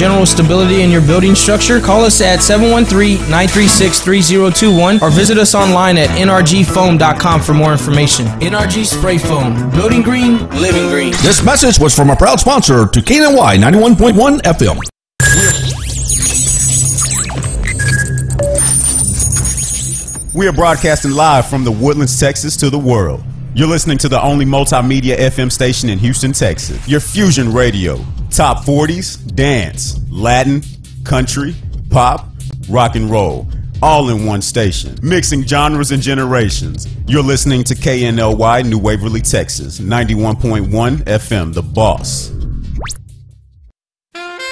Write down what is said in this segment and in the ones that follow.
general stability in your building structure, call us at 713-936-3021 or visit us online at nrgfoam.com for more information. NRG Spray Foam. Building green, living green. This message was from a proud sponsor to KNLY 91.1 FM. We are broadcasting live from the Woodlands, Texas to the world. You're listening to the only multimedia FM station in Houston, Texas. Your Fusion Radio. Top 40s, dance, Latin, country, pop, rock and roll. All in one station. Mixing genres and generations. You're listening to KNLY, New Waverly, Texas. 91.1 FM, The Boss.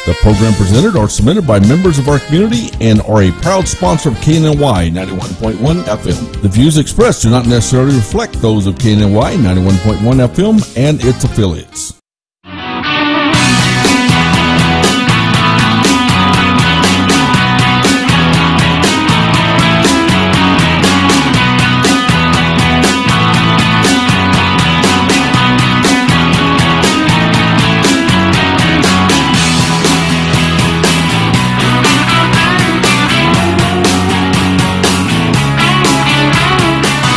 The program presented are submitted by members of our community and are a proud sponsor of KNLY 91.1 FM. The views expressed do not necessarily reflect those of KNLY 91.1 FM and its affiliates.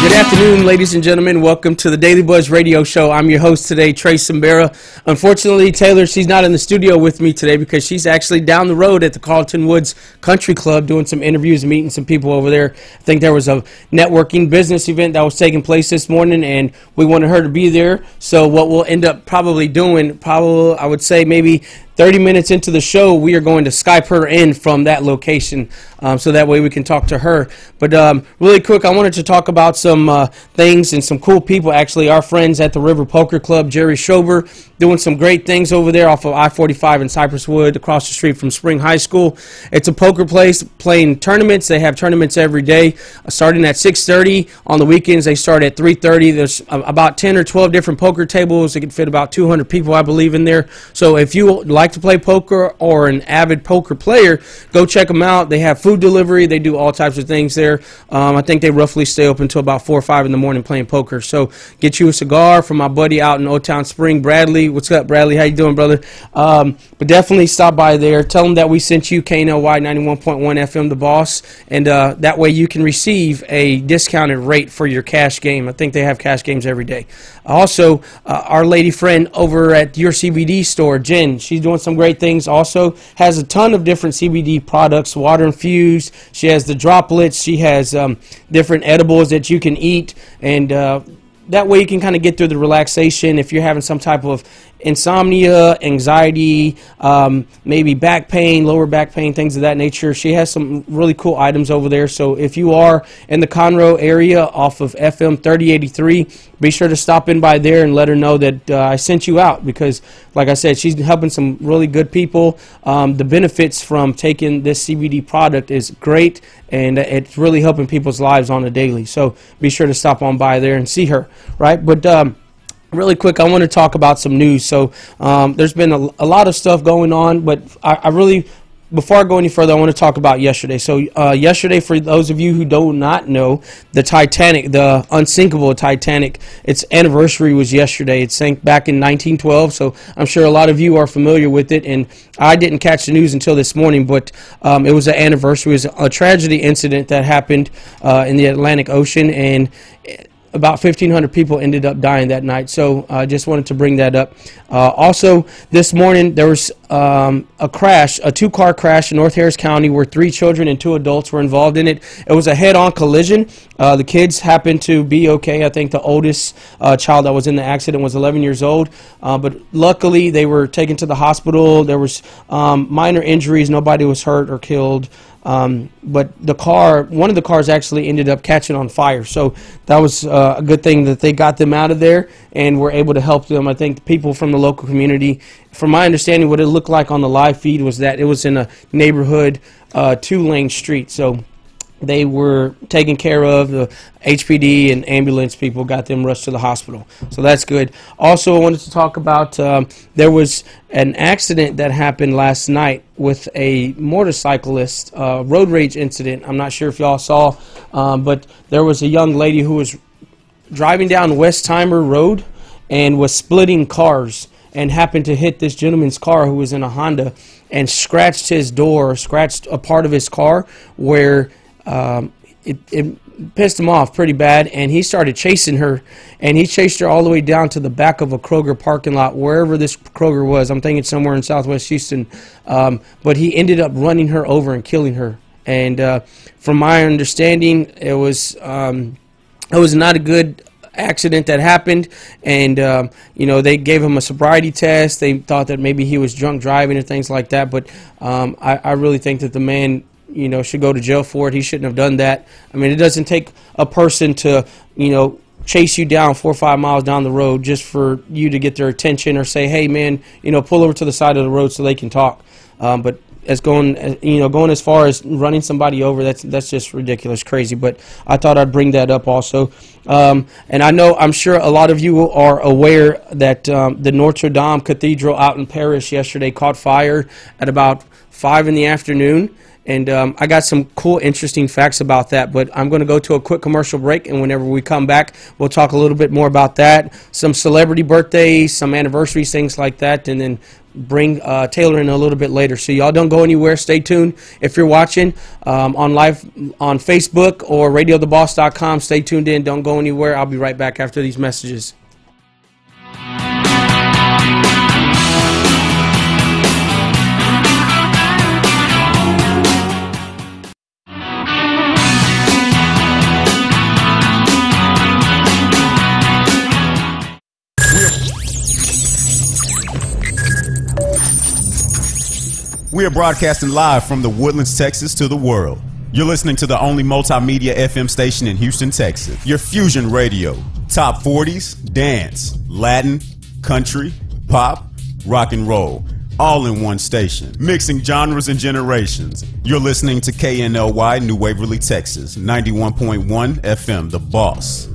Good afternoon, ladies and gentlemen. Welcome to the Daily Buzz Radio Show. I'm your host today, Trey Simbera. Unfortunately, Taylor, she's not in the studio with me today because she's actually down the road at the Carlton Woods Country Club doing some interviews, meeting some people over there. I think there was a networking business event that was taking place this morning, and we wanted her to be there. So what we'll end up probably doing, I would say maybe 30 minutes into the show, we are going to Skype her in from that location so that way we can talk to her. But really quick, I wanted to talk about some things and some cool people. Actually, our friends at the River Poker Club, Jerry Schober, doing some great things over there off of I-45 in Cypress Wood across the street from Spring High School. It's a poker place playing tournaments. They have tournaments every day starting at 6:30. On the weekends, they start at 3:30. There's about 10 or 12 different poker tables. They can fit about 200 people, I believe, in there. So if you like to play poker or an avid poker player, go check them out. They have food delivery. They do all types of things there. I think they roughly stay open until about 4 or 5 in the morning playing poker. So get you a cigar from my buddy out in Old Town Spring, Bradley. What's up, Bradley? How you doing, brother? But definitely stop by there. Tell them that we sent you, KNLY 91.1 FM, The Boss, and that way you can receive a discounted rate for your cash game. I think they have cash games every day. Also, our lady friend over at your CBD store, Jen, she's doing some great things. Also has a ton of different CBD products, water infused. She has the droplets. She has different edibles that you can eat, and that way you can kind of get through the relaxation if you're having some type of insomnia, anxiety, maybe back pain, lower back pain, things of that nature. She has some really cool items over there. So if you are in the Conroe area off of FM 3083, be sure to stop in by there and let her know that I sent you out because, like I said, she's helping some really good people. The benefits from taking this CBD product is great, and it's really helping people's lives on a daily. So be sure to stop on by there and see her, right? But really quick, I want to talk about some news. So there's been a lot of stuff going on, but I really, before I go any further, I want to talk about yesterday. So yesterday, for those of you who do not know, the Titanic, the unsinkable Titanic, its anniversary was yesterday. It sank back in 1912, so I'm sure a lot of you are familiar with it, and I didn't catch the news until this morning, but it was an anniversary. It was a tragedy incident that happened in the Atlantic Ocean, and about 1,500 people ended up dying that night. So I just wanted to bring that up. Also, this morning there was a crash, a two-car crash in North Harris County where 3 children and 2 adults were involved in it. It was a head-on collision. The kids happened to be okay. I think the oldest child that was in the accident was 11 years old. But luckily, they were taken to the hospital. There was minor injuries. Nobody was hurt or killed. But the car, one of the cars actually ended up catching on fire. So that was a good thing that they got them out of there and were able to help them. I think people from the local community, from my understanding, what it looked like on the live feed was that it was in a neighborhood 2-lane street. So they were taken care of. The HPD and ambulance people got them rushed to the hospital. So that's good. Also, I wanted to talk about there was an accident that happened last night with a motorcyclist, road rage incident. I'm not sure if y'all saw, but there was a young lady who was driving down Westheimer Road and was splitting cars and happened to hit this gentleman's car who was in a Honda. and scratched his door, scratched a part of his car where it pissed him off pretty bad, and he started chasing her, and he chased her all the way down to the back of a Kroger parking lot, wherever this Kroger was. I'm thinking somewhere in Southwest Houston, but he ended up running her over and killing her. And from my understanding, it was not a good accident that happened, and they gave him a sobriety test. They thought that maybe he was drunk driving or things like that, but I really think that the man should go to jail for it. He shouldn't have done that. I mean, it doesn't take a person to, chase you down 4 or 5 miles down the road just for you to get their attention or say, hey, man, pull over to the side of the road so they can talk. But as going as far as running somebody over, that's just ridiculous, crazy. But I thought I'd bring that up also. And I'm sure a lot of you are aware that the Notre Dame Cathedral out in Paris yesterday caught fire at about 5 in the afternoon. And I got some cool, interesting facts about that. But I'm going to go to a quick commercial break, and whenever we come back, we'll talk a little bit more about that, some celebrity birthdays, some anniversaries, things like that, and then bring Taylor in a little bit later. So y'all don't go anywhere. Stay tuned. If you're watching on live on Facebook or radiotheboss.com, stay tuned in. Don't go anywhere. I'll be right back after these messages. We are broadcasting live from the Woodlands, Texas to the world. You're listening to the only multimedia FM station in Houston, Texas. Your fusion radio. Top 40s, dance, Latin, country, pop, rock and roll. All in one station. Mixing genres and generations. You're listening to KNLY, New Waverly, Texas. 91.1 FM, The Boss.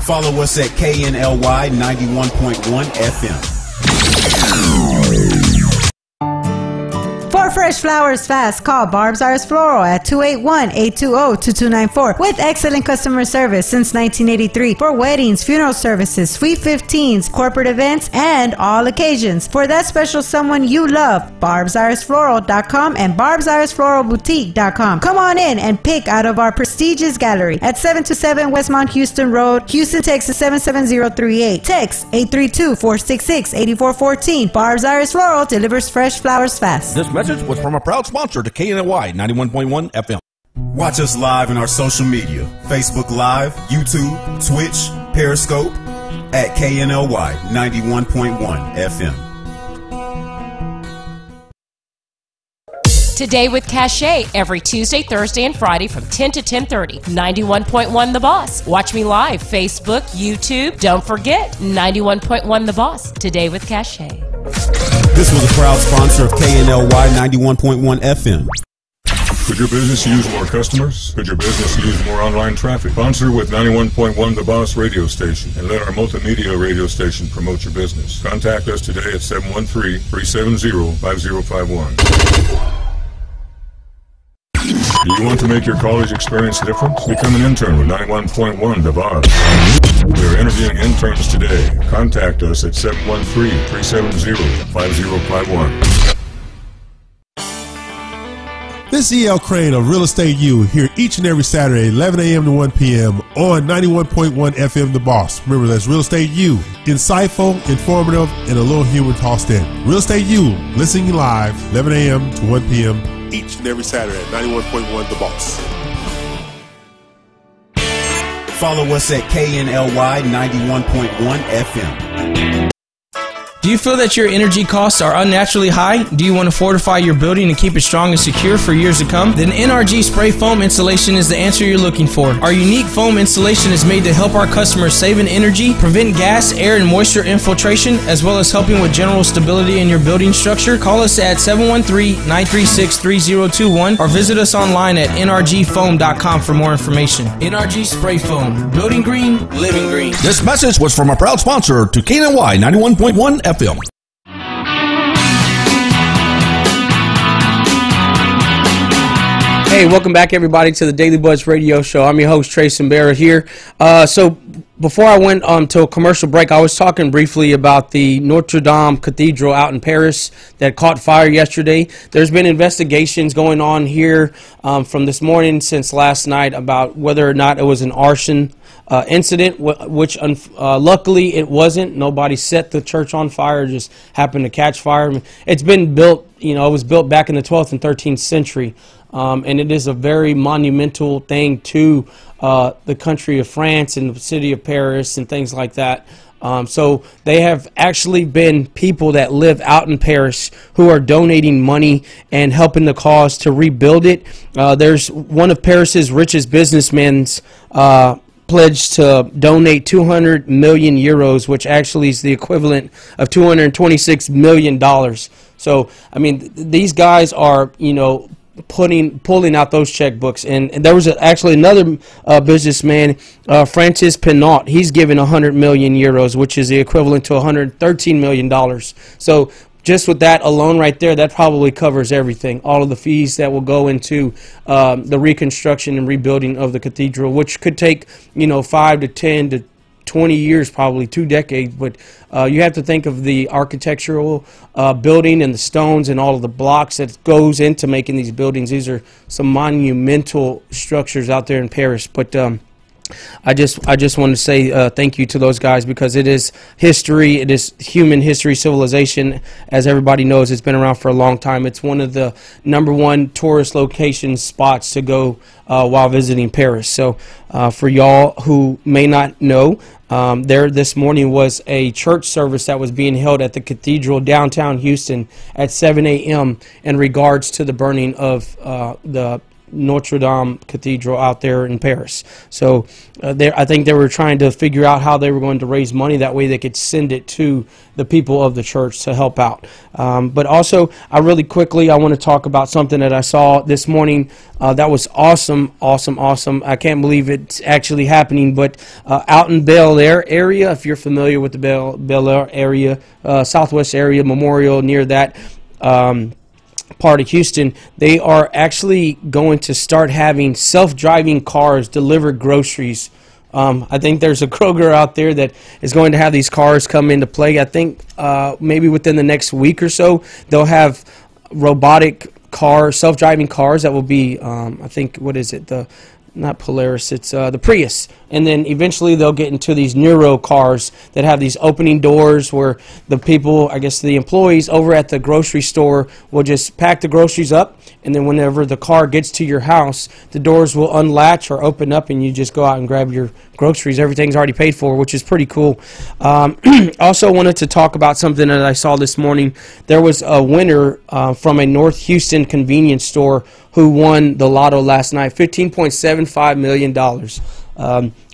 Follow us at KNLY 91.1 FM. For fresh flowers fast, call Barb's Iris Floral at 281-820-2294 with excellent customer service since 1983 for weddings, funeral services, sweet 15s, corporate events, and all occasions. For that special someone you love, barbsirisfloral.com and barbsirisfloralboutique.com. Come on in and pick out of our prestigious gallery at 727 Westmont Houston Road, Houston, Texas 77038. Text 832-466-8414. Barb's Iris Floral delivers fresh flowers fast. This message was from a proud sponsor to KNLY 91.1 FM. Watch us live in our social media. Facebook Live, YouTube, Twitch, Periscope at KNLY 91.1 FM. Today with Cachet, every Tuesday, Thursday, and Friday from 10 to 10:30. 91.1 The Boss. Watch me live, Facebook, YouTube. Don't forget, 91.1 The Boss. Today with Cachet. This was a proud sponsor of KNLY 91.1 FM. Could your business use more customers? Could your business use more online traffic? Sponsor with 91.1 The Boss radio station and let our multimedia radio station promote your business. Contact us today at 713-370-5051. Do you want to make your college experience different? Become an intern with 91.1 The Boss. We are interviewing interns today. Contact us at 713-370-5051. This is E.L. Crane of Real Estate U here each and every Saturday, 11 a.m. to 1 p.m. on 91.1 FM The Boss. Remember, that's Real Estate U. Insightful, informative, and a little humor tossed in. Real Estate U, listening live, 11 a.m. to 1 p.m. each and every Saturday at 91.1 The Boss. Follow us at KNLY 91.1 FM. Do you feel that your energy costs are unnaturally high? Do you want to fortify your building and keep it strong and secure for years to come? Then NRG Spray Foam Installation is the answer you're looking for. Our unique foam installation is made to help our customers save in energy, prevent gas, air, and moisture infiltration, as well as helping with general stability in your building structure. Call us at 713-936-3021 or visit us online at nrgfoam.com for more information. NRG Spray Foam. Building green, living green. This message was from a proud sponsor to KNLY 91.1 FM. Hey, welcome back, everybody, to the Daily Buzz Radio Show. I'm your host, Trey Simbera here. So before I went to a commercial break, I was talking briefly about the Notre Dame Cathedral out in Paris that caught fire yesterday. There's been investigations going on here from this morning since last night about whether or not it was an arson incident, which luckily it wasn't. Nobody set the church on fire, just happened to catch fire. It's been built, it was built back in the 12th and 13th century. And it is a very monumental thing to the country of France and the city of Paris and things like that. So they have actually been people that live out in Paris who are donating money and helping the cause to rebuild it. There's one of Paris's richest businessmen's pledged to donate 200 million euros, which actually is the equivalent of $226 million. So, I mean, these guys are, pulling out those checkbooks. And there was actually another businessman, Francis Pinot. He's given 100 million euros, which is the equivalent to $113 million. So just with that alone right there, that probably covers everything, all of the fees that will go into the reconstruction and rebuilding of the cathedral, which could take 5 to 10 to 20 years, probably 2 decades. But you have to think of the architectural building and the stones and all of the blocks that goes into making these buildings. These are some monumental structures out there in Paris. But I just want to say thank you to those guys, because it is history. It is human history, civilization. As everybody knows, it's been around for a long time. It's one of the #1 tourist location spots to go while visiting Paris. So for y'all who may not know, there this morning was a church service that was being held at the cathedral downtown Houston at 7 a.m. in regards to the burning of the Notre Dame Cathedral out there in Paris. So I think they were trying to figure out how they were going to raise money. That way they could send it to the people of the church to help out. But also, I want to talk about something that I saw this morning that was awesome. I can't believe it's actually happening. But out in Bel Air area, if you're familiar with the Bel Air area, Southwest area, Memorial, near that part of Houston, they are actually going to start having self-driving cars deliver groceries. I think there's a Kroger out there that is going to have these cars come into play. I think maybe within the next week or so, they'll have robotic cars, self-driving cars that will be, I think, what is it? Not Polaris, it's the Prius. And then eventually they'll get into these Neuro cars that have these opening doors where the people, I guess the employees over at the grocery store will just pack the groceries up, and then whenever the car gets to your house, the doors will unlatch or open up and you just go out and grab your groceries. Everything's already paid for, which is pretty cool. Also wanted to talk about something that I saw this morning. There was a winner from a North Houston convenience store who won the lotto last night, $15.75 million.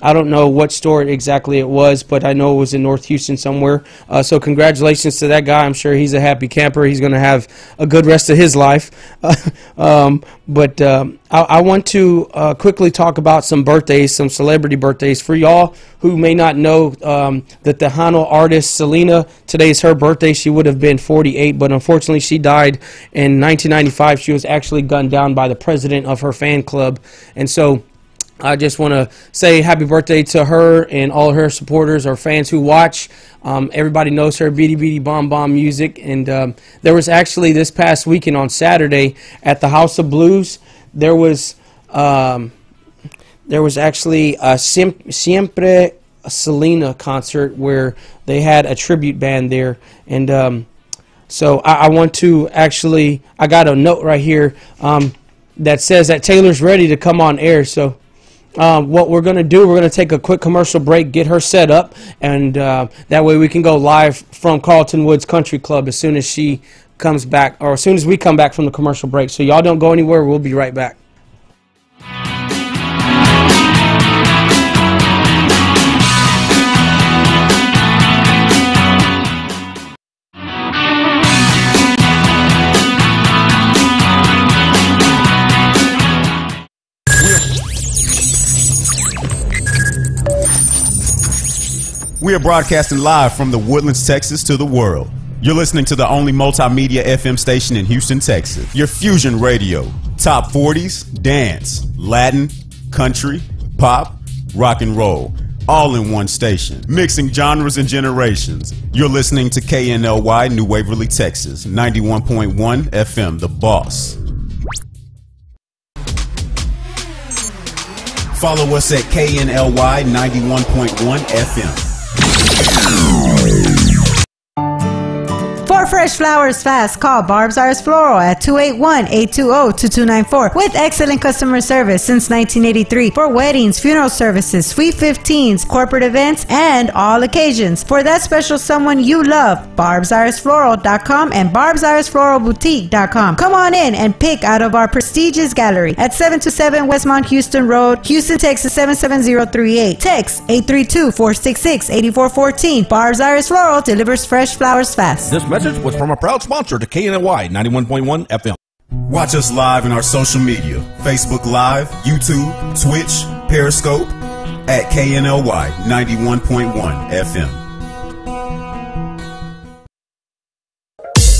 I don't know what store exactly it was, but I know it was in North Houston somewhere. So congratulations to that guy. I'm sure he's a happy camper. He's going to have a good rest of his life. But I want to quickly talk about some birthdays, some celebrity birthdays. For y'all who may not know that the Tejano artist Selena, today is her birthday. She would have been 48, but unfortunately she died in 1995. She was actually gunned down by the president of her fan club. And so I just want to say happy birthday to her and all her supporters or fans who watch. Everybody knows her, Beady Beady Bomb Bomb music. And there was actually this past weekend on Saturday at the House of Blues, there was actually a Siempre Selena concert where they had a tribute band there. And so I want to actually, I got a note right here that says that Taylor's ready to come on air. So what we're going to do, we're going to take a quick commercial break, get her set up, and that way we can go live from Carlton Woods Country Club as soon as she comes back, or as soon as we come back from the commercial break. So y'all don't go anywhere. We'll be right back. We are broadcasting live from the Woodlands, Texas to the world. You're listening to the only multimedia FM station in Houston, Texas. Your Fusion Radio. Top 40s, dance, Latin, country, pop, rock and roll. All in one station. Mixing genres and generations. You're listening to KNLY, New Waverly, Texas. 91.1 FM, The Boss. Follow us at KNLY 91.1 FM. For fresh flowers fast, call Barb's Iris Floral at 281-820-2294 with excellent customer service since 1983 for weddings, funeral services, sweet 15s, corporate events, and all occasions. For that special someone you love, barbsirisfloral.com and barbsirisfloralboutique.com. Come on in and pick out of our prestigious gallery at 727 Westmont Houston Road, Houston, Texas 77038. Text 832-466-8414. Barb's Iris Floral delivers fresh flowers fast. This message was from a proud sponsor to KNLY 91.1 FM. Watch us live in our social media. Facebook Live, YouTube, Twitch, Periscope at KNLY 91.1 FM.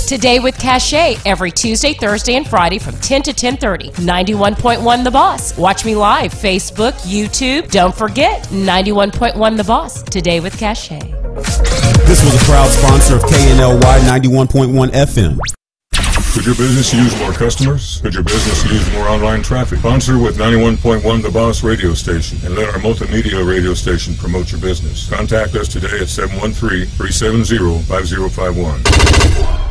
Today with Cachet, every Tuesday, Thursday, and Friday from 10 to 10:30. 91.1 The Boss. Watch me live, Facebook, YouTube. Don't forget, 91.1 The Boss. Today with Cachet. This was a proud sponsor of KNLY 91.1 FM. Could your business use more customers? Could your business use more online traffic? Sponsor with 91.1 The Boss radio station and let our multimedia radio station promote your business. Contact us today at 713-370-5051.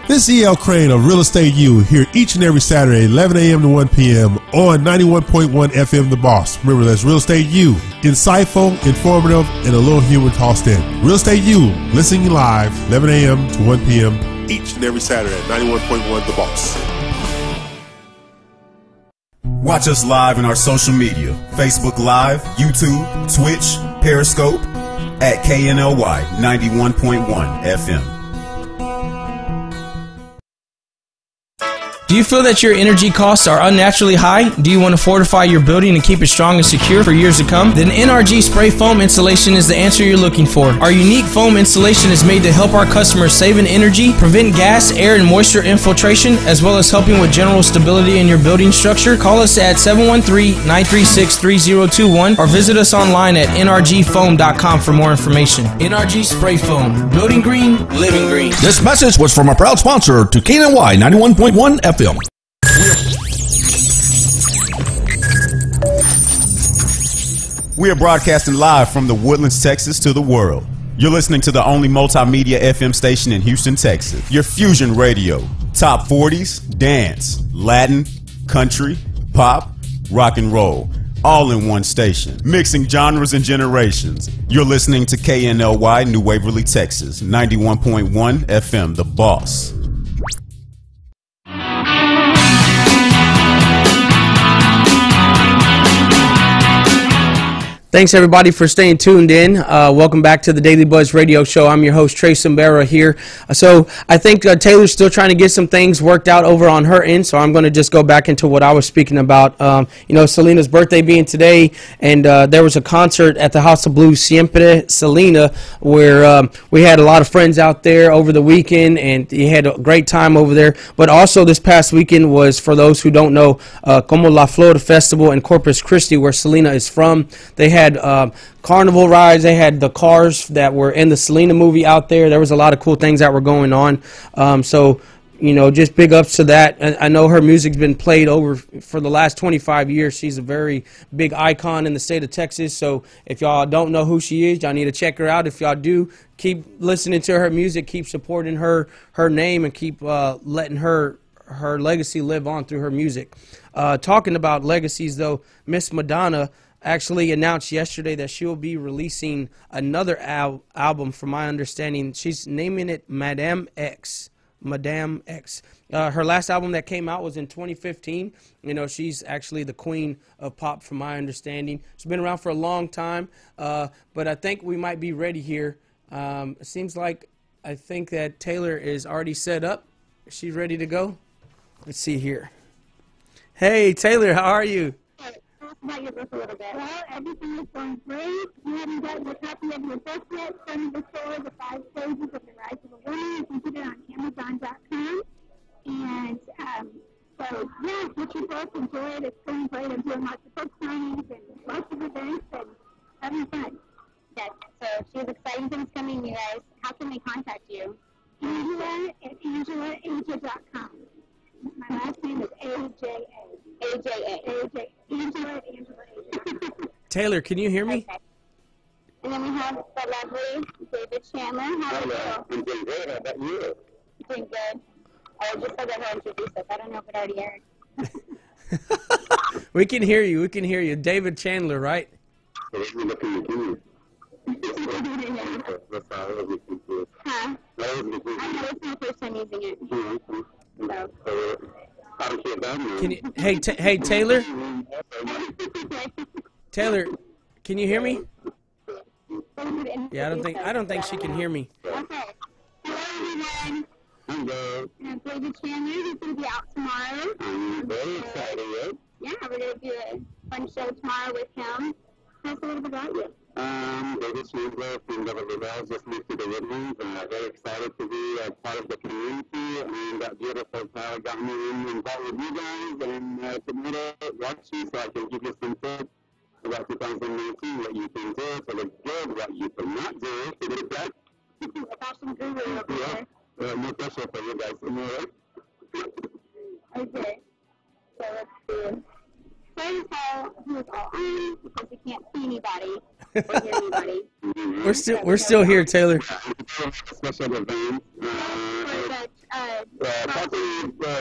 This is E.L. Crane of Real Estate U here each and every Saturday, 11 a.m. to 1 p.m. on 91.1 FM The Boss. Remember, that's Real Estate U. Insightful, informative, and a little humor tossed in. Real Estate U, listening live, 11 a.m. to 1 p.m. each and every Saturday at 91.1 The Boss. Watch us live in our social media. Facebook Live, YouTube, Twitch, Periscope at KNLY 91.1 FM. Do you feel that your energy costs are unnaturally high? Do you want to fortify your building and keep it strong and secure for years to come? Then NRG Spray Foam Installation is the answer you're looking for. Our unique foam installation is made to help our customers save in energy, prevent gas, air, and moisture infiltration, as well as helping with general stability in your building structure. Call us at 713-936-3021 or visit us online at nrgfoam.com for more information. NRG Spray Foam. Building green, living green. This message was from a proud sponsor to KNLY 91.1 FM. We are broadcasting live from the Woodlands, Texas to the world. You're listening to the only multimedia FM station in Houston, Texas. Your Fusion Radio. Top 40s, dance, Latin, country, pop, rock and roll. All in one station. Mixing genres and generations. You're listening to KNLY, New Waverly, Texas. 91.1 FM, The Boss. Thanks, everybody, for staying tuned in. Welcome back to the Daily Buzz Radio Show. I'm your host, Trey Simbera here. So I think Taylor's still trying to get some things worked out over on her end, so I'm going to just go back into what I was speaking about. Selena's birthday being today, and there was a concert at the House of Blues, Siempre Selena, where we had a lot of friends out there over the weekend, and you had a great time over there. But also this past weekend was, for those who don't know, Como La Flor Festival in Corpus Christi, where Selena is from. They had carnival rides. They had the cars that were in the Selena movie out there. There was a lot of cool things that were going on. Just big ups to that. I know her music's been played over for the last 25 years. She's a very big icon in the state of Texas. So if y'all don't know who she is, y'all need to check her out. If y'all do, keep listening to her music, keep supporting her name, and keep letting her legacy live on through her music. Talking about legacies, though, Miss Madonna actually announced yesterday that she will be releasing another album. From my understanding, she's naming it Madame X. Her last album that came out was in 2015. She's actually the queen of pop, from my understanding. She's been around for a long time, but I think we might be ready here. It seems like I think that Taylor is already set up. Is she ready to go? Let's see here. Hey, Taylor, how are you? about your book a little bit. Well, everything is going great. You haven't gotten a copy of your book yet. From the store, The 5 Stages of the Rise of a Woman. You can get it on Amazon.com. And so, yeah, get your book, enjoy it. It's going great. I'm doing lots of book signings and lots of events and having fun. Yes, so she has exciting things coming, you guys. How can they contact you? Angela at AngelaAsia.com. My last name is AJA. AJA. Angela at AngelaAsia. Taylor, can you hear me? Okay. And then we have the lovely David Chandler. How are you? I'm doing good. How about you? Doing good. I just said that her introduce us. I don't know if it already aired. We can hear you. We can hear you. David Chandler, right? Huh? I know it's my first time using it. So. Can you? Hey, Taylor. Taylor, can you hear me? Yeah, I don't think she can hear me. Okay. Hello, everyone. Hello. David Chandler, who's going to be out tomorrow. I'm very excited. Yeah, we're going to do a fun show tomorrow with him. Tell us a little bit about you. David Chandler from Beverly just moved to the Woodlands, and very excited to be a part of the community, and that beautiful power got me involved with you guys, and tomorrow watch you so I can give you some tips about 2019, what you can do for the good, what you cannot do to the bad. A fashion guru over here. No pressure for you guys tomorrow. Okay. So let's see. Try to tell who is all on because we can't see anybody or hear anybody. We're still here, Taylor. Special event.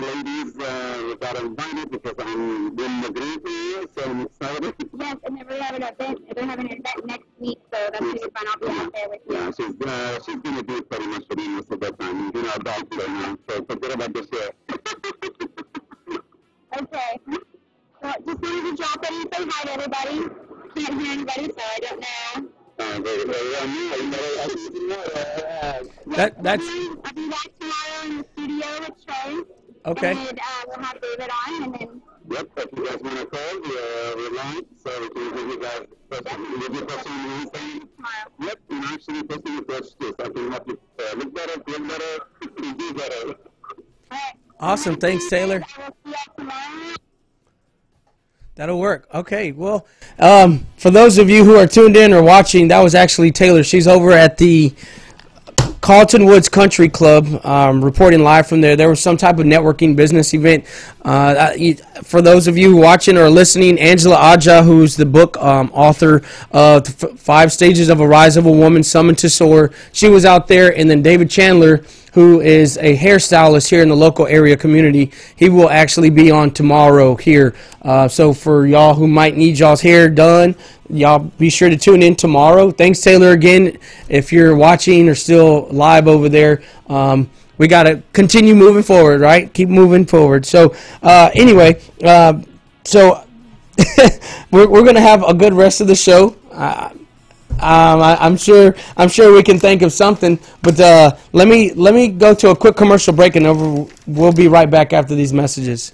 Ladies got invited because I'm doing the green for you, so I'm excited. Yes, and then we're having an event. They're having an event next week, so that's going to be fun. I'll be out there with you. Yeah, she's going to do pretty much for the most of the time. You know, dogs right now, so forget about this shit. Okay. Well, just wanted to drop in and say hi to everybody. Can't hear anybody, so I don't know. That's I'll be back tomorrow in the studio with Trey. okay. And we'll have David on, and then. Yep, if you guys want to call, we're live, so we can give you guys questions Tomorrow. Yep, and actually posting the questions too, so I can help you look better, feel better, do better. All right. Awesome. Thanks, Taylor. I will see you tomorrow. That'll work. Okay. Well, for those of you who are tuned in or watching, that was actually Taylor. She's over at the Carlton Woods Country Club, reporting live from there. There was some type of networking business event. For those of you watching or listening, Angela Aja, who's the book author of 5 Stages of a Rise of a Woman, Summoned to Soar, she was out there. And then David Chandler, who is a hairstylist here in the local area community, he will actually be on tomorrow here. So for y'all who might need y'all's hair done, y'all be sure to tune in tomorrow. Thanks, Taylor, again. If you're watching or still live over there, we got to continue moving forward, right? Keep moving forward. So anyway, so we're going to have a good rest of the show. I'm sure we can think of something, but let me go to a quick commercial break, and we'll be right back after these messages.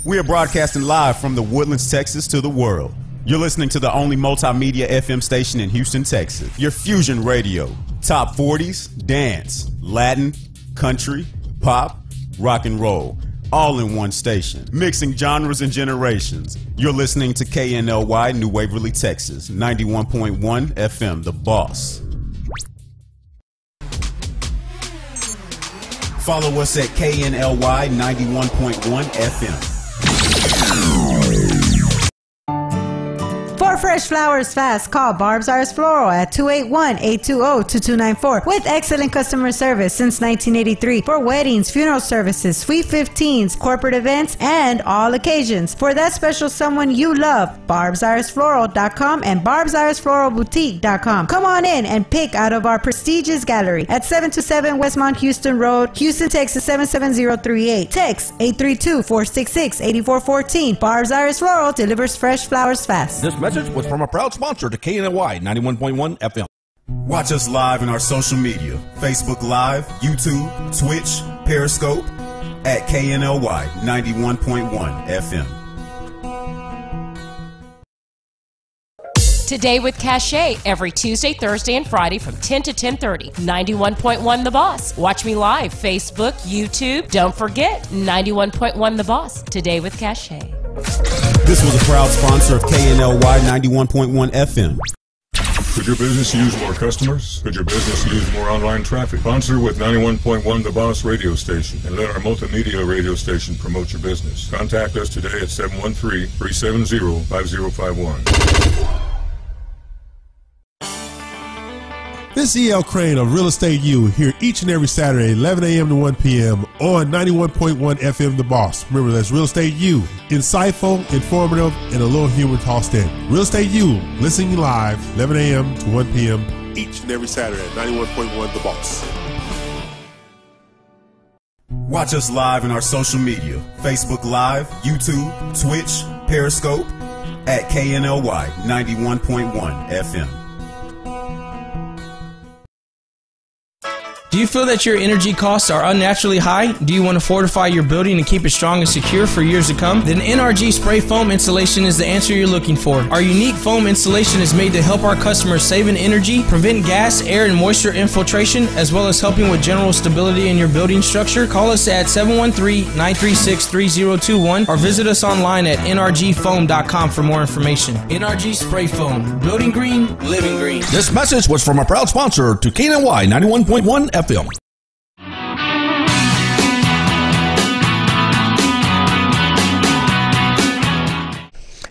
We are broadcasting live from the Woodlands, Texas to the world. You're listening to the only multimedia FM station in Houston, Texas. Your fusion radio. Top 40s, dance, Latin, country, pop, rock and roll. All in one station. Mixing genres and generations. You're listening to KNLY, New Waverly, Texas. 91.1 FM, The Boss. Follow us at KNLY 91.1 FM. For For fresh flowers fast, call Barb's Iris Floral at 281-820-2294 with excellent customer service since 1983 for weddings, funeral services, sweet 15s, corporate events, and all occasions. For that special someone you love, barbsirisfloral.com and barbsirisfloralboutique.com. Come on in and pick out of our prestigious gallery at 727 Westmont Houston Road, Houston, Texas 77038. Text 832-466-8414. Barb's Iris Floral delivers fresh flowers fast. This message was from a proud sponsor to KNLY 91.1 FM. Watch us live in our social media, Facebook Live, YouTube, Twitch, Periscope, at KNLY 91.1 FM. Today with Cachet, every Tuesday, Thursday, and Friday from 10 to 10:30. 91.1 The Boss. Watch me live, Facebook, YouTube. Don't forget, 91.1 The Boss. Today with Cachet. This was a proud sponsor of KNLY 91.1 FM. Could your business use more customers? Could your business use more online traffic? Sponsor with 91.1 The Boss radio station and let our multimedia radio station promote your business. Contact us today at 713-370-5051. This is E.L. Crane of Real Estate U here each and every Saturday, 11 a.m. to 1 p.m. on 91.1 FM The Boss. Remember, that's Real Estate U. Insightful, informative, and a little humor tossed in. Real Estate U, listening live, 11 a.m. to 1 p.m. each and every Saturday at 91.1 The Boss. Watch us live in our social media, Facebook Live, YouTube, Twitch, Periscope, at KNLY 91.1 FM. Do you feel that your energy costs are unnaturally high? Do you want to fortify your building and keep it strong and secure for years to come? Then NRG Spray Foam Installation is the answer you're looking for. Our unique foam installation is made to help our customers save in energy, prevent gas, air, and moisture infiltration, as well as helping with general stability in your building structure. Call us at 713-936-3021 or visit us online at nrgfoam.com for more information. NRG Spray Foam. Building green, living green. This message was from a proud sponsor to KNLY 91.1 FM.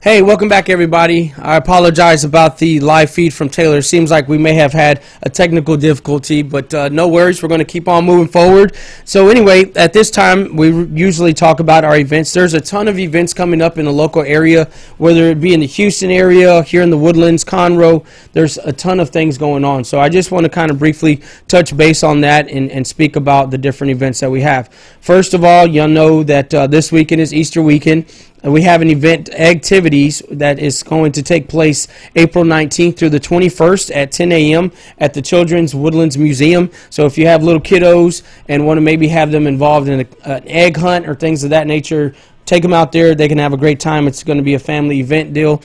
Hey, welcome back, everybody. I apologize about the live feed from Taylor. Seems like we may have had a technical difficulty, but no worries. We're going to keep on moving forward. So anyway, at this time, we usually talk about our events. There's a ton of events coming up in the local area, whether it be in the Houston area, here in the Woodlands, Conroe. There's a ton of things going on. So I just want to kind of briefly touch base on that and speak about the different events that we have. First of all, you'll know that this weekend is Easter weekend. We have an event activities that is going to take place April 19th through the 21st at 10 a.m. at the Children's Woodlands Museum. So if you have little kiddos and want to maybe have them involved in an egg hunt or things of that nature, take them out there. They can have a great time. It's going to be a family event deal.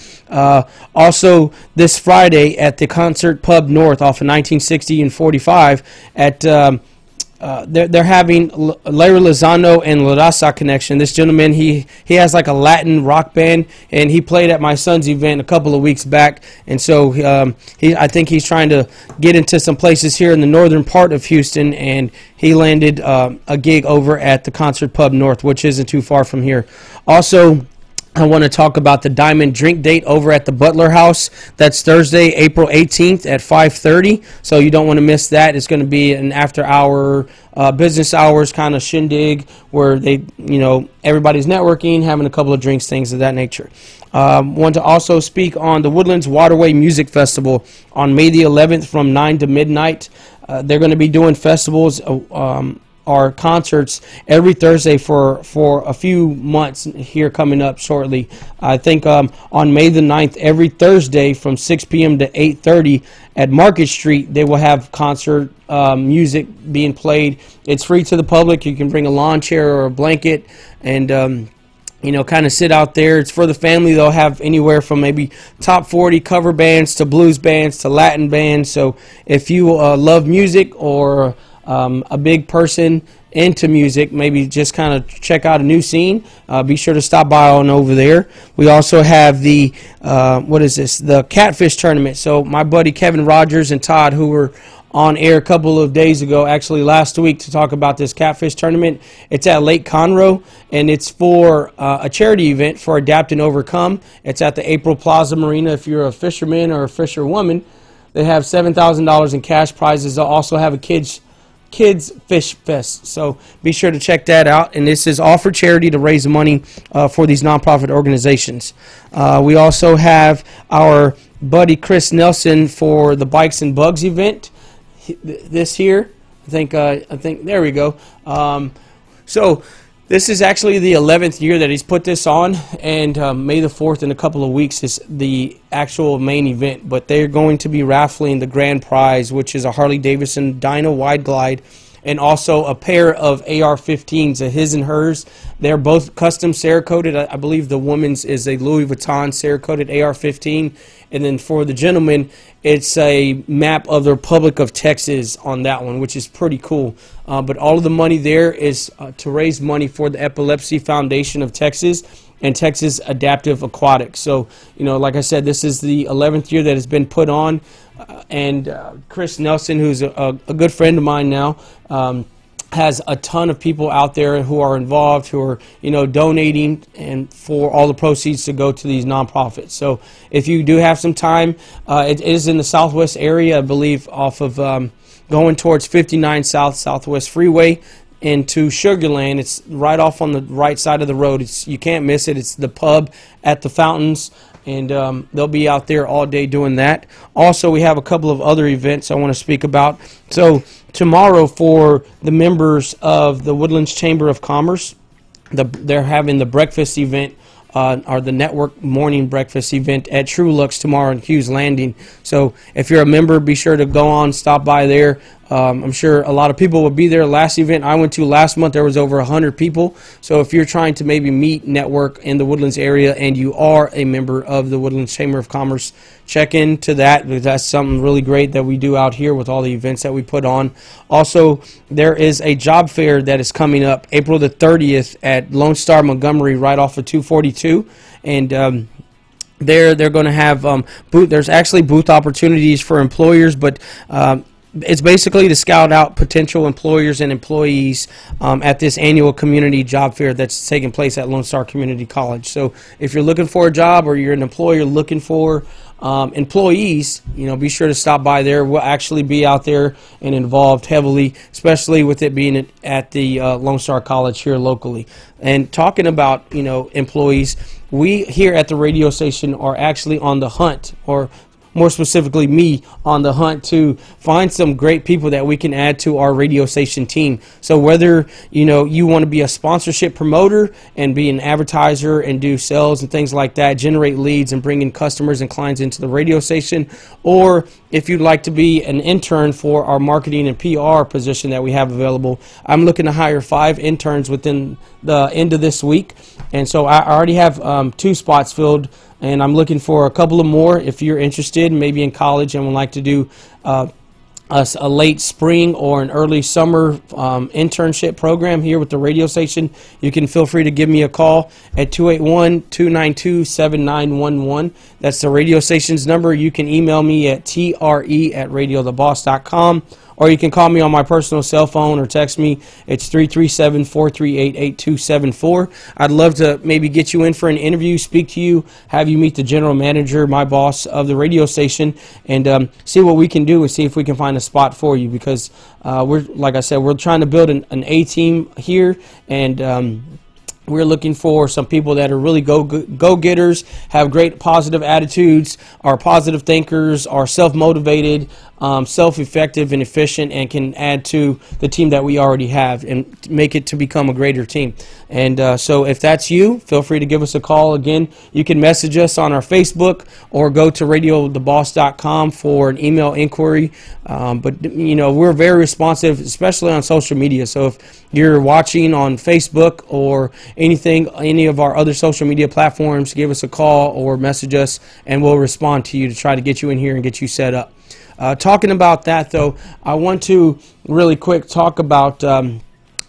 Also, this Friday at the Concert Pub North off of 1960 and 45 at... they're having Larry Lozano and La Raza Connection. This gentleman, he has like a Latin rock band, and he played at my son's event a couple of weeks back. And so I think he's trying to get into some places here in the northern part of Houston, and he landed a gig over at the Concert Pub North, which isn't too far from here. Also, I want to talk about the Diamond Drink Date over at the Butler House. That's Thursday, April 18th at 5:30. So you don't want to miss that. It's going to be an after-hour, business hours kind of shindig where everybody's networking, having a couple of drinks, things of that nature. Want to also speak on the Woodlands Waterway Music Festival on May the 11th from 9 to midnight. They're going to be doing festivals. Our concerts every Thursday for a few months here coming up shortly. I think on May the 9th, every Thursday from 6 p.m. to 8:30 at Market Street, they will have concert music being played. It's free to the public. You can bring a lawn chair or a blanket and kind of sit out there. It's for the family. They'll have anywhere from maybe top 40 cover bands to blues bands to Latin bands. So if you love music or a big person into music, maybe just kind of check out a new scene, be sure to stop by on over there. We also have the the Catfish Tournament. So my buddy Kevin Rogers and Todd, who were on air a couple of days ago, actually last week, to talk about this catfish tournament. It's at Lake Conroe, and it's for a charity event for Adapt and Overcome. It's at the April Plaza Marina. If you're a fisherman or a fisherwoman, they have $7,000 in cash prizes. They'll also have a kids fish fest, so be sure to check that out. And this is all for charity to raise money for these nonprofit organizations. We also have our buddy Chris Nelson for the Bikes and Bugs event this year. I think there we go. So this is actually the 11th year that he's put this on, and May the 4th in a couple of weeks is the actual main event. But they're going to be raffling the grand prize, which is a Harley-Davidson Dyna Wide Glide, and also a pair of AR-15s, a his and hers. They're both custom Cerakoted. I believe the woman's is a Louis Vuitton Cerakoted AR-15, and then for the gentleman, it's a map of the Republic of Texas on that one, which is pretty cool. But all of the money there is to raise money for the Epilepsy Foundation of Texas and Texas Adaptive Aquatics. So, you know, like I said, this is the 11th year that has been put on. And Chris Nelson, who's a good friend of mine now, has a ton of people out there who are involved, who are, you know, donating, and for all the proceeds to go to these nonprofits. So if you do have some time, it is in the Southwest area, I believe, off of going towards 59 Southwest Freeway into Sugarland. It's right off on the right side of the road. You can't miss it. It's the pub at the fountains, and they'll be out there all day doing that. Also, we have a couple of other events I want to speak about. So tomorrow, for the members of the Woodlands Chamber of Commerce, they're having the breakfast event, or the network morning breakfast event at True Lux tomorrow in Hughes Landing. So if you're a member, be sure to go on, stop by there. I'm sure a lot of people will be there. Last event I went to last month, there was over 100 people. So if you're trying to maybe meet, network in the Woodlands area, and you are a member of the Woodlands Chamber of Commerce, check into that, because that's something really great that we do out here with all the events that we put on. Also, there is a job fair that is coming up April the 30th at Lone Star Montgomery, right off of 242. And they're going to have there's actually booth opportunities for employers, but it's basically to scout out potential employers and employees at this annual community job fair that's taking place at Lone Star Community College. So if you're looking for a job, or you're an employer looking for employees, you know, be sure to stop by there. We'll actually be out there and involved heavily, especially with it being at the Lone Star College here locally. And talking about, you know, employees, we here at the radio station are actually on the hunt, or more specifically me, on the hunt to find some great people that we can add to our radio station team. So whether, you know, you want to be a sponsorship promoter and be an advertiser and do sales and things like that, generate leads and bring in customers and clients into the radio station, or if you'd like to be an intern for our marketing and PR position that we have available, I'm looking to hire 5 interns within the end of this week. And so I already have 2 spots filled, and I'm looking for a couple of more. If you're interested, maybe in college, and would like to do a late spring or an early summer internship program here with the radio station, you can feel free to give me a call at 281-292-7911. That's the radio station's number. You can email me at tre@radiotheboss.com, or you can call me on my personal cell phone or text me. It's 337-438-8274. I'd love to maybe get you in for an interview, speak to you, have you meet the general manager, my boss of the radio station, and see what we can do and see if we can find a spot for you, because we're, like I said, we're trying to build an A team here, and we're looking for some people that are really go-getters, have great positive attitudes, are positive thinkers, are self-motivated, self-effective and efficient, and can add to the team that we already have and make it to become a greater team. And so if that's you, feel free to give us a call. Again, you can message us on our Facebook or go to radiotheboss.com for an email inquiry. But, you know, we're very responsive, especially on social media. So if you're watching on Facebook or any of our other social media platforms, give us a call or message us, and we'll respond to you to try to get you in here and get you set up. Talking about that, though, I want to really quick talk about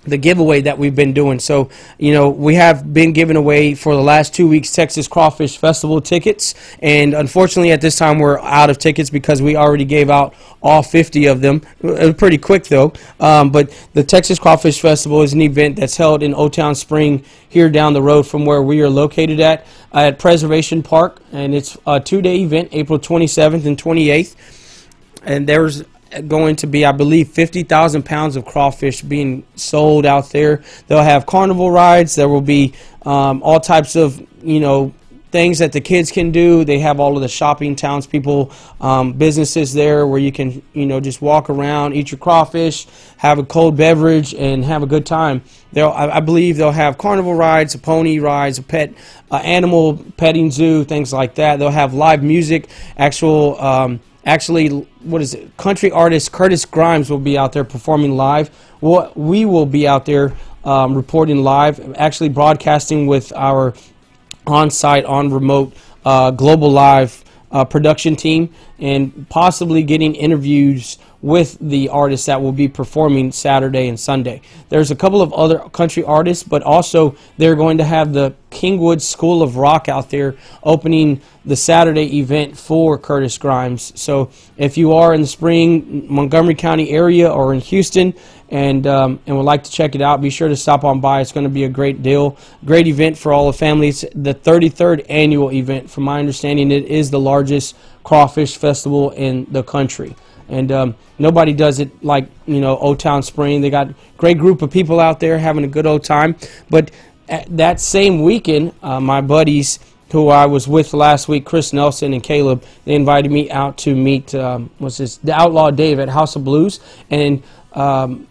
the giveaway that we've been doing. So, you know, we have been giving away for the last 2 weeks Texas Crawfish Festival tickets, and unfortunately at this time we're out of tickets because we already gave out all 50 of them. It was pretty quick though. But the Texas Crawfish Festival is an event that's held in Old Town Spring here down the road from where we are located at Preservation Park, and it's a 2-day event, April 27th and 28th, and there's going to be, I believe, 50,000 pounds of crawfish being sold out there. They'll have carnival rides. There will be all types of, you know, things that the kids can do. They have all of the shopping townspeople businesses there where you can, you know, just walk around, eat your crawfish, have a cold beverage, and have a good time. I believe they'll have carnival rides, pony rides, a pet animal petting zoo, things like that. They'll have live music, actually, what is it? Country artist Curtis Grimes will be out there performing live. We will be out there reporting live, actually broadcasting with our on-site, on-remote, global live production team, and possibly getting interviews with the artists that will be performing Saturday and Sunday. There's a couple of other country artists, but also they're going to have the Kingwood School of Rock out there opening the Saturday event for Curtis Grimes. So if you are in the Spring, Montgomery County area or in Houston and would like to check it out, be sure to stop on by. It's going to be a great deal, great event for all the families. The 33rd annual event. From my understanding, it is the largest crawfish festival in the country. And nobody does it like, you know, Old Town Spring. They got a great group of people out there having a good old time. But that same weekend, my buddies who I was with last week, Chris Nelson and Caleb, they invited me out to meet, the Outlaw Dave at House of Blues. And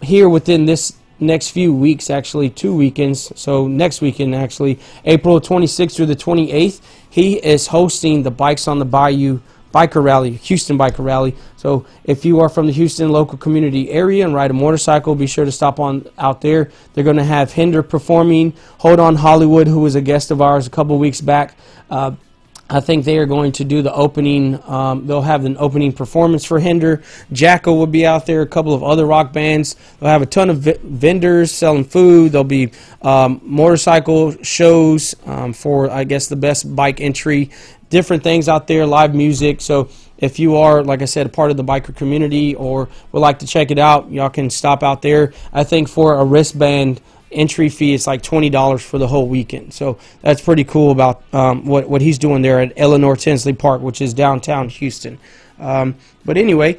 here within this next few weeks, actually 2 weekends, so next weekend actually, April 26th through the 28th, he is hosting the Bikes on the Bayou Biker Rally, Houston Biker Rally. So if you are from the Houston local community area and ride a motorcycle, be sure to stop on out there. They're going to have Hinder performing. Hold On Hollywood, who was a guest of ours a couple weeks back. I think they are going to do the opening. They'll have an opening performance for Hinder. Jacko will be out there. A couple of other rock bands. They'll have a ton of vendors selling food. There'll be motorcycle shows for, I guess, the best bike entry. Different things out there, live music. So if you are, like I said, a part of the biker community or would like to check it out, y'all can stop out there. I think for a wristband entry fee, it's like $20 for the whole weekend. So that's pretty cool about what he's doing there at Eleanor Tinsley Park, which is downtown Houston. But anyway,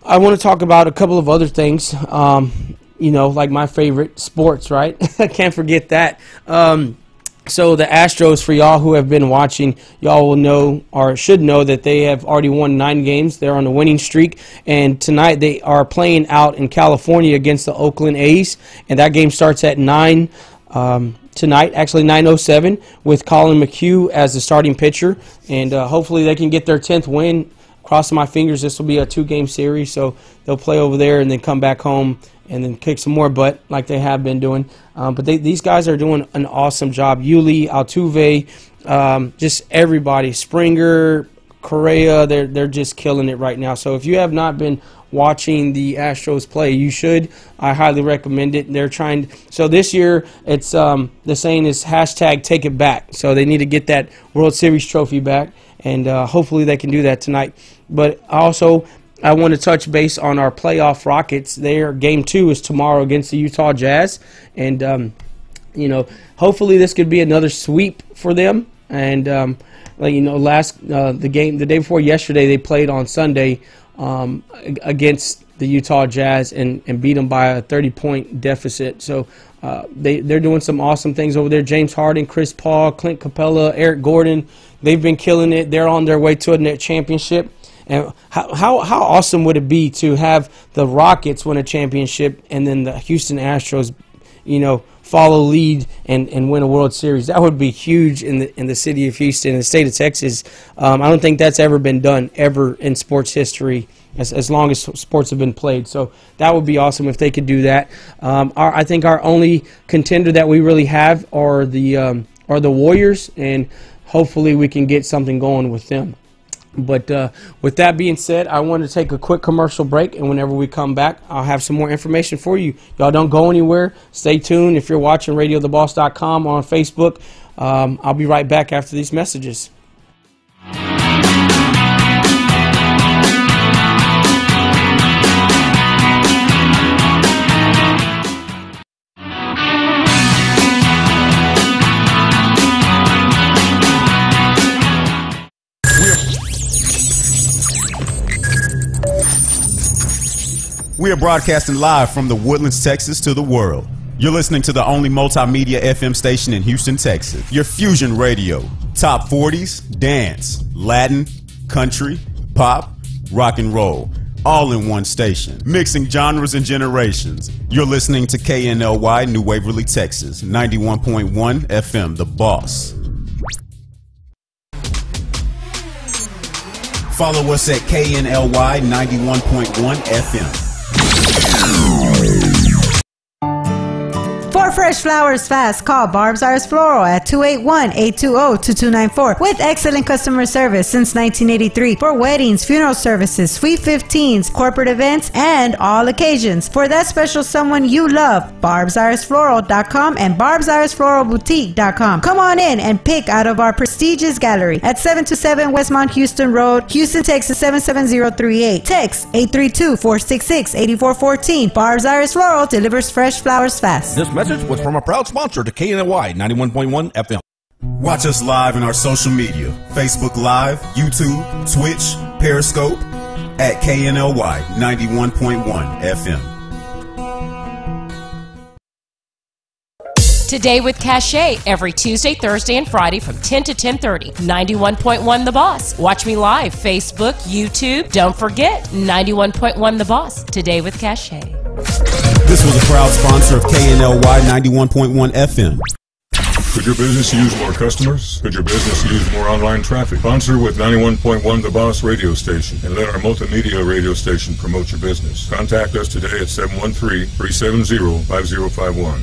I want to talk about a couple of other things, you know, like my favorite, sports, right? I can't forget that. So the Astros, for y'all who have been watching, y'all will know or should know that they have already won 9 games. They're on a winning streak. And tonight they are playing out in California against the Oakland A's. And that game starts at 9 tonight, actually 9:07, with Colin McHugh as the starting pitcher. And hopefully they can get their 10th win. Crossing my fingers, this will be a 2-game series. So they'll play over there and then come back home and then kick some more butt like they have been doing. But these guys are doing an awesome job. Yuli, Altuve, just everybody. Springer, Correa, they're just killing it right now. So if you have not been watching the Astros play, you should. I highly recommend it. They're trying. So this year, it's the saying is #take it back. So they need to get that World Series trophy back, and hopefully they can do that tonight. But also, I want to touch base on our playoff Rockets. Their game 2 is tomorrow against the Utah Jazz, and you know, hopefully this could be another sweep for them. And like, you know, the day before yesterday, they played on Sunday against the Utah Jazz and beat them by a 30-point deficit. So they're doing some awesome things over there. James Harden, Chris Paul, Clint Capella, Eric Gordon, they've been killing it. They're on their way to a championship. And how awesome would it be to have the Rockets win a championship and then the Houston Astros, you know, follow lead and win a World Series? That would be huge in the city of Houston, in the state of Texas. I don't think that's ever been done ever in sports history as long as sports have been played. So that would be awesome if they could do that. I think our only contender that we really have are the Warriors, and hopefully we can get something going with them. But with that being said, I want to take a quick commercial break, and whenever we come back, I'll have some more information for you. Y'all don't go anywhere. Stay tuned. If you're watching RadioTheBoss.com or on Facebook, I'll be right back after these messages. We are broadcasting live from the Woodlands, Texas to the world. You're listening to the only multimedia FM station in Houston, Texas. Your fusion radio. Top 40s, dance, Latin, country, pop, rock and roll. All in one station. Mixing genres and generations. You're listening to KNLY, New Waverly, Texas. 91.1 FM, The Boss. Follow us at KNLY 91.1 FM. For fresh flowers fast, call Barb's Iris Floral at 281-820-2294 with excellent customer service since 1983 for weddings, funeral services, sweet 15s, corporate events, and all occasions. For that special someone you love, barbsirisfloral.com and barbsirisfloralboutique.com. Come on in and pick out of our prestigious gallery at 727 Westmont Houston Road, Houston, Texas 77038. Text 832-466-8414. Barb's Iris Floral delivers fresh flowers fast. This message was from a proud sponsor to KNLY 91.1 FM. Watch us live in our social media. Facebook Live, YouTube, Twitch, Periscope at KNLY 91.1 FM. Today with Cachet, every Tuesday, Thursday, and Friday from 10 to 10:30. 91.1 The Boss. Watch me live, Facebook, YouTube. Don't forget, 91.1 The Boss. Today with Cachet. This was a proud sponsor of KNLY 91.1 FM. Could your business use more customers? Could your business use more online traffic? Sponsor with 91.1 The Boss radio station and let our multimedia radio station promote your business. Contact us today at 713-370-5051.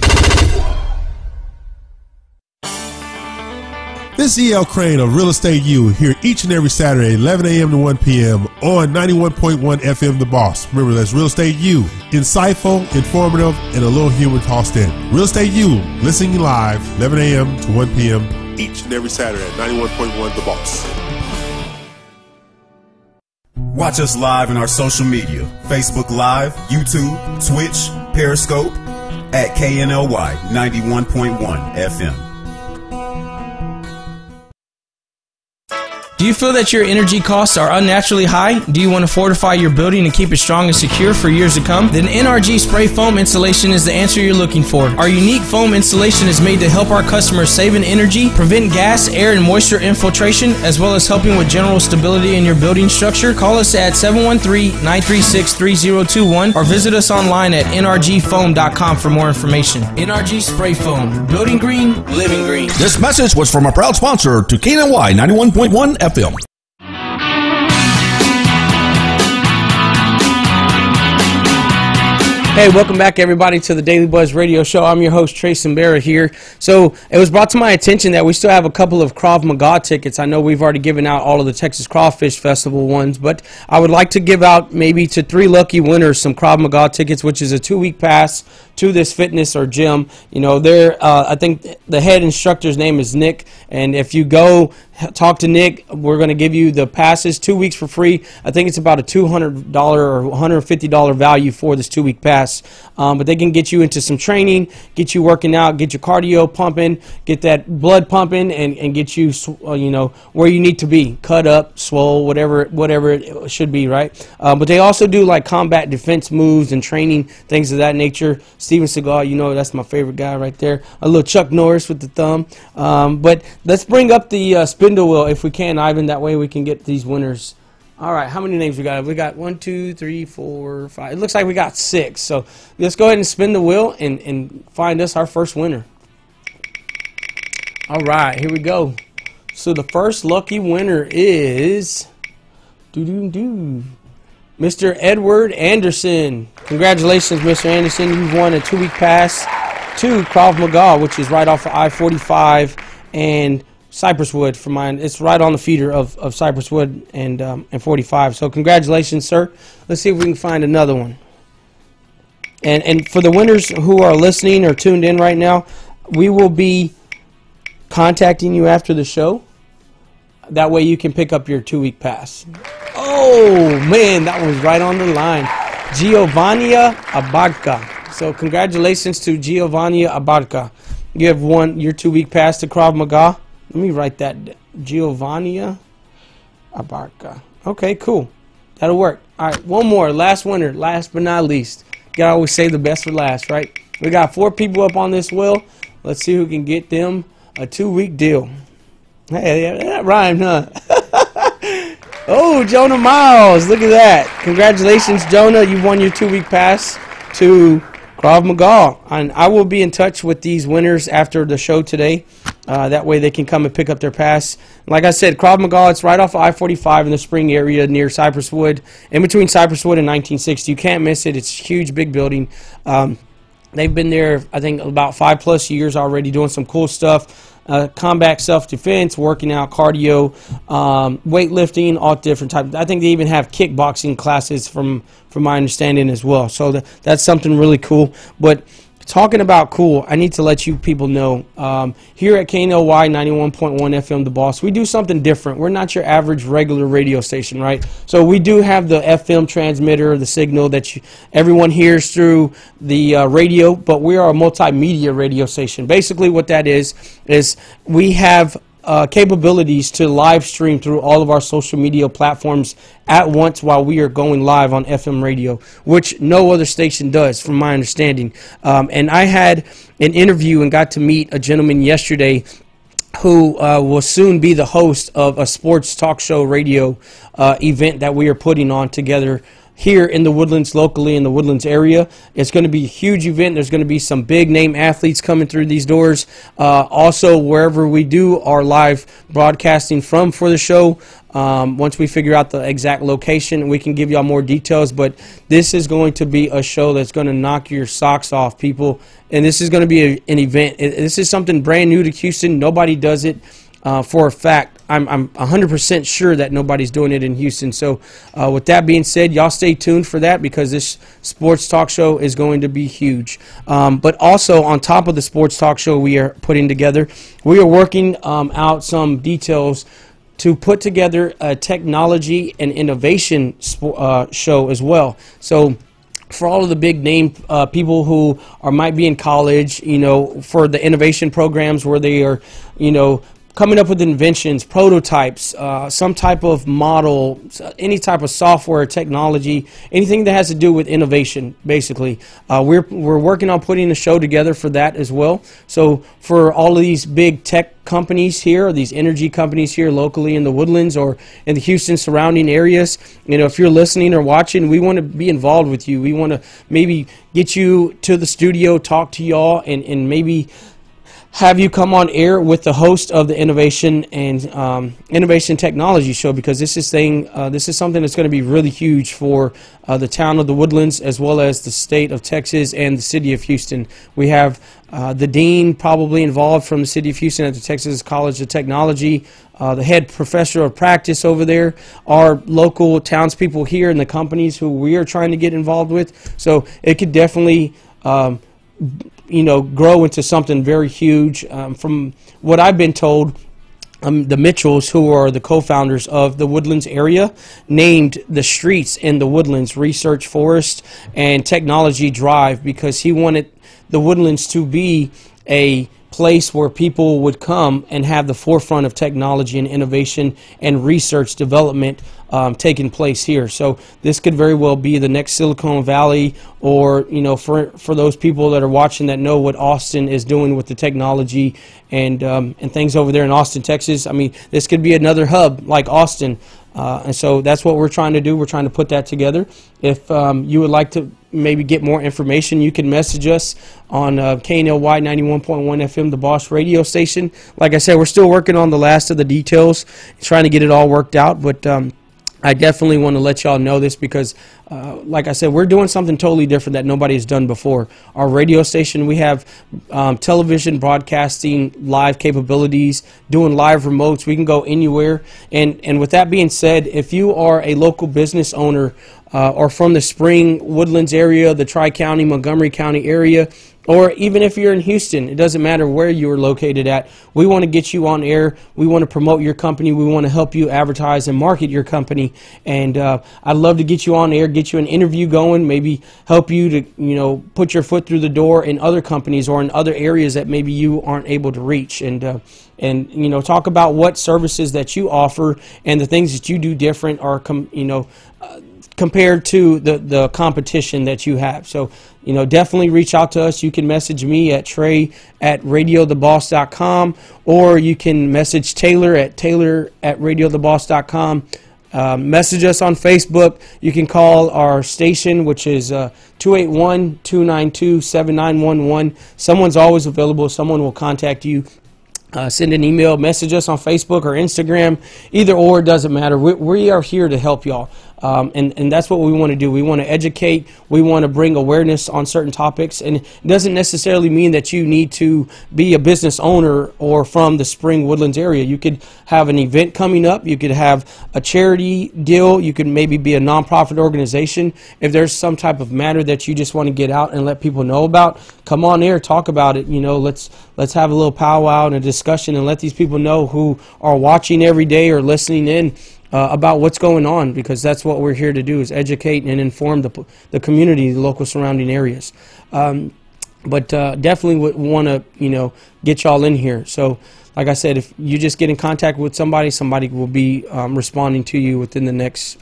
This is E.L. Crane of Real Estate U here each and every Saturday, 11 a.m. to 1 p.m. on 91.1 FM The Boss. Remember, that's Real Estate U. Insightful, informative, and a little humor tossed in. Real Estate U, listening live, 11 a.m. to 1 p.m. each and every Saturday at 91.1 The Boss. Watch us live in our social media. Facebook Live, YouTube, Twitch, Periscope at KNLY 91.1 FM. Do you feel that your energy costs are unnaturally high? Do you want to fortify your building and keep it strong and secure for years to come? Then NRG Spray Foam Installation is the answer you're looking for. Our unique foam installation is made to help our customers save in energy, prevent gas, air, and moisture infiltration, as well as helping with general stability in your building structure. Call us at 713-936-3021 or visit us online at nrgfoam.com for more information. NRG Spray Foam. Building green, living green. This message was from a proud sponsor to KNLY 91.1 FM. Hey, welcome back, everybody, to the Daily Buzz Radio Show. I'm your host, Trace Mbera here. So it was brought to my attention that we still have a couple of Krav Maga tickets. I know we've already given out all of the Texas Crawfish Festival ones, but I would like to give out maybe to 3 lucky winners some Krav Maga tickets, which is a 2-week pass to this fitness or gym. You know, I think the head instructor's name is Nick, and if you go talk to Nick, we're going to give you the passes 2 weeks for free. I think it's about a $200 or $150 value for this 2-week pass. But they can get you into some training, get you working out, get your cardio pumping, get that blood pumping, and get you, you know, where you need to be, cut up, swole, whatever it should be, right? But they also do like combat defense moves and training, things of that nature. Steven Seagal, you know, that's my favorite guy right there. A little Chuck Norris with the thumb. But let's bring up the spindle wheel if we can, Ivan. That way we can get these winners. All right, how many names we got? We got 1, 2, 3, 4, 5. It looks like we got 6. So let's go ahead and spin the wheel and find us our first winner. All right, here we go. So the first lucky winner is Mr. Edward Anderson. Congratulations, Mr. Anderson. You've won a 2-week pass to Krav Maga, which is right off of I-45 and Cypress Wood for mine. It's right on the feeder of Cypress Wood and 45. So congratulations, sir. Let's see if we can find another one. And for the winners who are listening or tuned in right now, we will be contacting you after the show. That way you can pick up your 2-week pass. Oh, man, that was right on the line. Giovannia Abadka. So congratulations to Giovannia Abadka. You have won your 2-week pass to Krav Maga. Let me write that. Giovannia Abadka. Okay, cool. That'll work. All right, one more. Last winner. Last but not least. You gotta always save the best for last, right? We got 4 people up on this wheel. Let's see who can get them a 2-week deal. Hey, that rhymed, huh? Oh, Jonah Miles. Look at that. Congratulations, Jonah. You won your 2-week pass to Krav Maga. And I will be in touch with these winners after the show today. That way they can come and pick up their pass. Like I said, Krav Maga, it's right off of I-45 in the Spring area near Cypress Wood, in between Cypress Wood and 1960. You can't miss it. It's a huge, big building. They've been there, I think, about 5+ years already doing some cool stuff. Combat self-defense, working out, cardio, weightlifting, all different types. I think they even have kickboxing classes from my understanding as well. So that's something really cool. But talking about cool, I need to let you people know, here at KNLY 91.1 FM The Boss, we do something different. We're not your average regular radio station, right? So we do have the FM transmitter, the signal that everyone hears through the radio, but we are a multimedia radio station. Basically what that is we have capabilities to live stream through all of our social media platforms at once while we are going live on FM radio, which no other station does, from my understanding. And I had an interview and got to meet a gentleman yesterday who will soon be the host of a sports talk show radio event that we are putting on together here in the Woodlands, locally in the Woodlands area. It's going to be a huge event. There's going to be some big name athletes coming through these doors. Also, wherever we do our live broadcasting from for the show, once we figure out the exact location, we can give y'all more details. But this is going to be a show that's going to knock your socks off, people. And this is going to be an event. This is something brand new to Houston. Nobody does it. For a fact, I'm 100% sure that nobody's doing it in Houston. So with that being said, y'all stay tuned for that, because this sports talk show is going to be huge. But also on top of the sports talk show we are putting together, we are working out some details to put together a technology and innovation show as well. So for all of the big name people who might be in college, for the innovation programs where they are, coming up with inventions, prototypes, some type of model, any type of software, technology, anything that has to do with innovation, basically. We're working on putting a show together for that as well. So for all of these big tech companies here, or these energy companies here locally in the Woodlands or in the Houston surrounding areas, if you're listening or watching, we want to be involved with you. We want to maybe get you to the studio, talk to y'all, and maybe have you come on air with the host of the Innovation and Innovation Technology Show, because this is something that's going to be really huge for the town of the Woodlands, as well as the state of Texas and the city of Houston. We have the dean probably involved from the city of Houston at the Texas College of Technology, the head professor of practice over there, our local townspeople here, and the companies who we are trying to get involved with. So it could definitely grow into something very huge. From what I've been told, the Mitchells, who are the co-founders of the Woodlands area, named the streets in the Woodlands Research Forest and Technology Drive, because he wanted the Woodlands to be a place where people would come and have the forefront of technology and innovation and research development taking place here. So this could very well be the next Silicon Valley, or for those people that are watching that know what Austin is doing with the technology and things over there in Austin, Texas. I mean, this could be another hub like Austin. And so that's what we're trying to do. We're trying to put that together. If you would like to maybe get more information, you can message us on KNLY 91.1 FM, the Boss radio station. Like I said, we're still working on the last of the details, trying to get it all worked out. But I definitely want to let y'all know this because, like I said, we're doing something totally different that nobody has done before. Our radio station, we have television broadcasting, live capabilities, doing live remotes. We can go anywhere. And with that being said, if you are a local business owner or from the Spring Woodlands area, the Tri-County, Montgomery County area, or even if you're in Houston, it doesn't matter where you're located at. We want to get you on air. We want to promote your company. We want to help you advertise and market your company. And I'd love to get you on air, get you an interview going, maybe help you to, put your foot through the door in other companies or in other areas that maybe you aren't able to reach. And talk about what services that you offer and the things that you do different or compared to the competition that you have. So, definitely reach out to us. You can message me at trey@radiotheboss.com, or you can message Taylor at radiotheboss.com. Message us on Facebook. You can call our station, which is 281-292-7911. Someone's always available. Someone will contact you. Send an email, message us on Facebook or Instagram. Either or, it doesn't matter. We are here to help y'all. And that's what we want to do. We want to educate. We want to bring awareness on certain topics. And it doesn't necessarily mean that you need to be a business owner or from the Spring Woodlands area. You could have an event coming up. You could have a charity deal. You could maybe be a nonprofit organization. If there's some type of matter that you just want to get out and let people know about, come on air, talk about it. Let's have a little powwow and a discussion and let these people know who are watching every day or listening in about what's going on, because that's what we're here to do, is educate and inform the community, the local surrounding areas. But definitely would want to, get y'all in here. So, like I said, if you just get in contact with somebody will be responding to you within the next,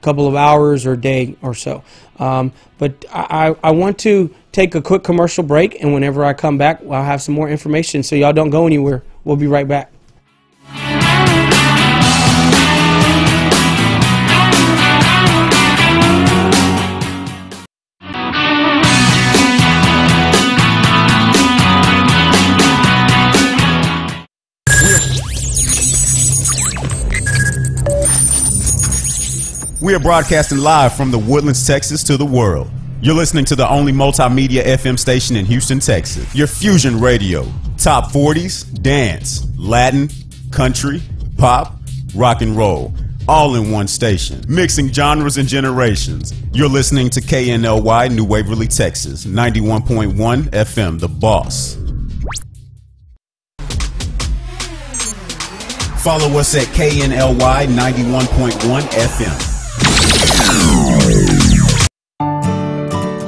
couple of hours or day or so. But I want to take a quick commercial break, and whenever I come back, I'll have some more information, so y'all don't go anywhere. We'll be right back. We are broadcasting live from the Woodlands, Texas to the world. You're listening to the only multimedia FM station in Houston, Texas. Your fusion radio. Top 40s, dance, Latin, country, pop, rock and roll. All in one station. Mixing genres and generations. You're listening to KNLY, New Waverly, Texas. 91.1 FM, The Boss. Follow us at KNLY 91.1 FM.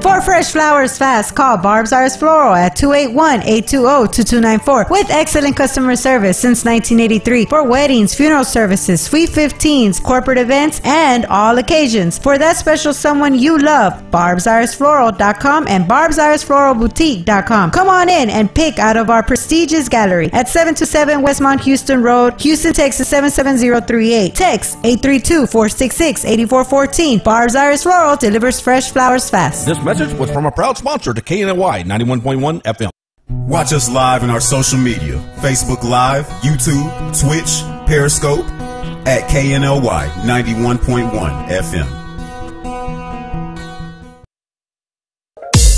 For fresh flowers fast, call Barb's Iris Floral at 281-820-2294 with excellent customer service since 1983 for weddings, funeral services, sweet 15s, corporate events, and all occasions. For that special someone you love, barbsirisfloral.com and barbsirisfloralboutique.com. Come on in and pick out of our prestigious gallery at 727 Westmont Houston Road, Houston, Texas 77038. Text 832-466-8414. Barb's Iris Floral delivers fresh flowers fast. This message was from a proud sponsor to KNLY 91.1 FM. Watch us live in our social media. Facebook Live, YouTube, Twitch, Periscope at KNLY 91.1 FM.